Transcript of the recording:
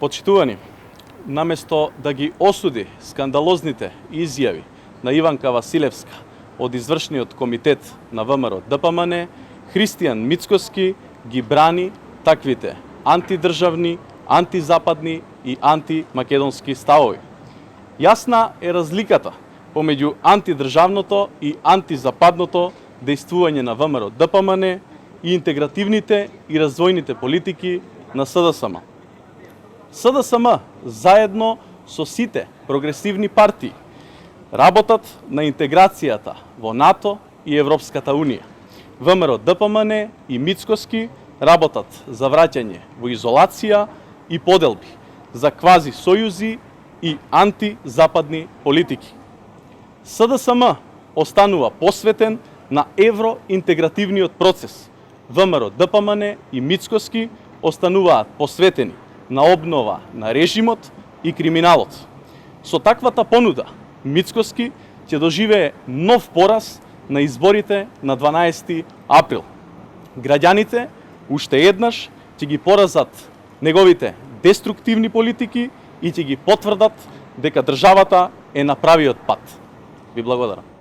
Почитувани, наместо да ги осуди скандалозните изјави на Иванка Василевска од извршниот комитет на ВМРО ДПМН, Христијан Мицкоски ги брани таквите антидржавни, антизападни и антимакедонски ставови. Јасна е разликата помеѓу антидржавното и антизападното дејствување на ВМРО ДПМН и интегративните и развојните политики на СДСМ. СДСМ заедно со сите прогресивни партии работат на интеграцијата во НАТО и Европската Унија. ВМРО ДПМН и Мицкоски работат за враќање во изолација и поделби, за квази сојузи и антизападни политики. СДСМ останува посветен на евроинтегративниот процес. ВМРО ДПМН и Мицкоски остануваат посветени на обнова на режимот и криминалот. Со таквата понуда, Мицкоски ќе доживее нов пораз на изборите на 12 април. Граѓаните уште еднаш ќе ги поразат неговите деструктивни политики и ќе ги потврдат дека државата е на правиот пат. Ви благодарам.